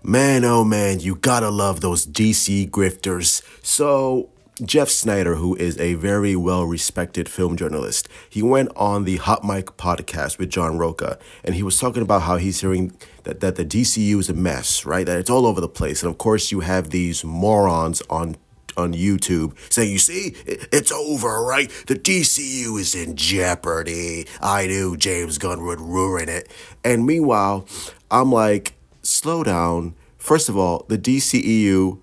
Man, oh man, you gotta love those DC grifters. So, Jeff Snyder, who is a very well-respected film journalist, he went on the Hot Mic podcast with John Roca, and he was talking about how he's hearing that the DCU is a mess, right? That it's all over the place. And of course, you have these morons on YouTube saying, you see, it's over, right? The DCU is in jeopardy. I knew James Gunn would ruin it. And meanwhile, I'm like, slow down. First of all, the DCEU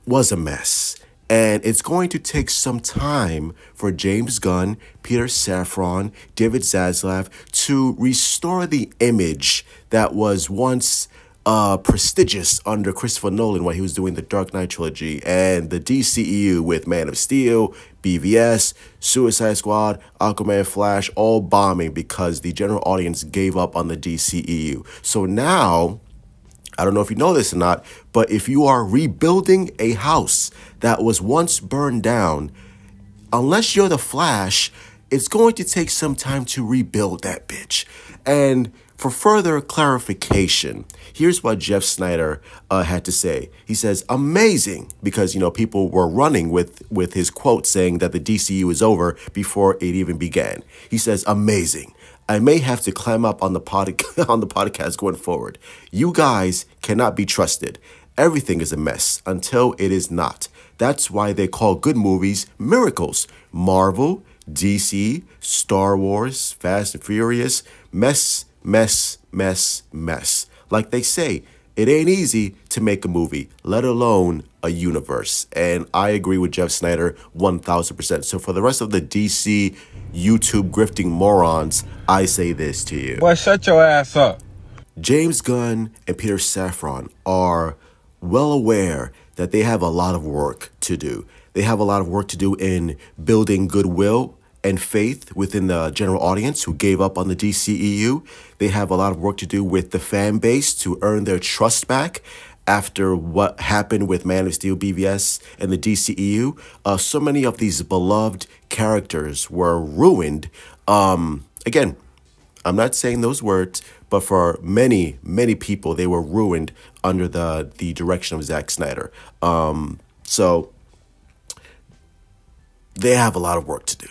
was a mess. And it's going to take some time for James Gunn, Peter Safran, David Zaslav to restore the image that was once prestigious under Christopher Nolan while he was doing the Dark Knight trilogy, and the DCEU with Man of Steel, BVS, Suicide Squad, Aquaman, Flash, all bombing because the general audience gave up on the DCEU. So now, I don't know if you know this or not, but if you are rebuilding a house that was once burned down, unless you're the Flash, it's going to take some time to rebuild that bitch. And for further clarification, here's what Jeff Snyder had to say. He says, amazing, because, people were running with his quote saying that the DCU is over before it even began. He says, amazing. I may have to climb up on the podcast going forward. You guys cannot be trusted. Everything is a mess until it is not. That's why they call good movies miracles. Marvel, DC, Star Wars, Fast and Furious, mess, mess, mess, mess. Like they say, it ain't easy to make a movie, let alone a universe. And I agree with Jeff Snyder 1000%. So for the rest of the DC YouTube grifting morons, I say this to you. Boy, shut your ass up. James Gunn and Peter Safran are well aware that they have a lot of work to do. They have a lot of work to do in building goodwill and faith within the general audience who gave up on the DCEU. They have a lot of work to do with the fan base to earn their trust back after what happened with Man of Steel, BVS, and the DCEU. So many of these beloved characters were ruined. Again, I'm not saying those words, but for many, many people, they were ruined under the direction of Zack Snyder. So they have a lot of work to do.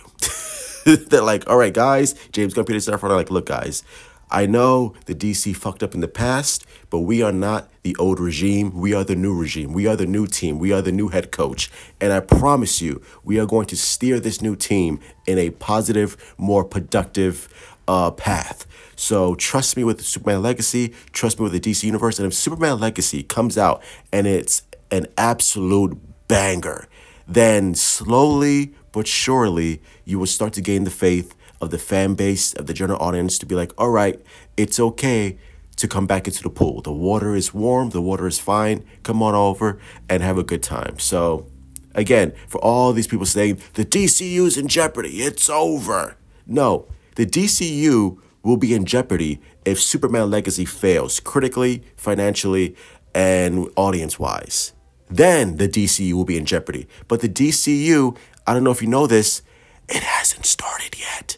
They're like, all right, guys, James Gunn, Peter Safran are like, look, guys, I know the DC fucked up in the past, but we are not the old regime. We are the new regime. We are the new team. We are the new head coach. And I promise you, we are going to steer this new team in a positive, more productive path. So trust me with the Superman Legacy. Trust me with the DC Universe. And if Superman Legacy comes out and it's an absolute banger, then slowly but surely you will start to gain the faith of the fan base, of the general audience, to be like, all right, it's okay to come back into the pool. The water is warm. The water is fine. Come on over and have a good time. So again, for all these people saying the DCU is in jeopardy, it's over. No, the DCU will be in jeopardy if Superman Legacy fails critically, financially, and audience-wise. Then the DCU will be in jeopardy. But the DCU, I don't know if you know this, it hasn't started yet.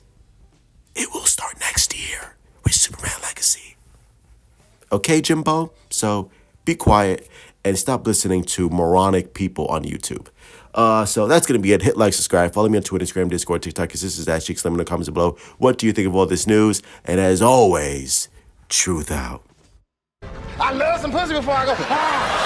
It will start next year with Superman Legacy. Okay, Jimbo? So be quiet and stop listening to moronic people on YouTube. So that's going to be it. Hit like, subscribe, follow me on Twitter, Instagram, Discord, TikTok. This is Cheeks. Let me know in the comments below. What do you think of all this news? And as always, truth out. I love some pussy before I go.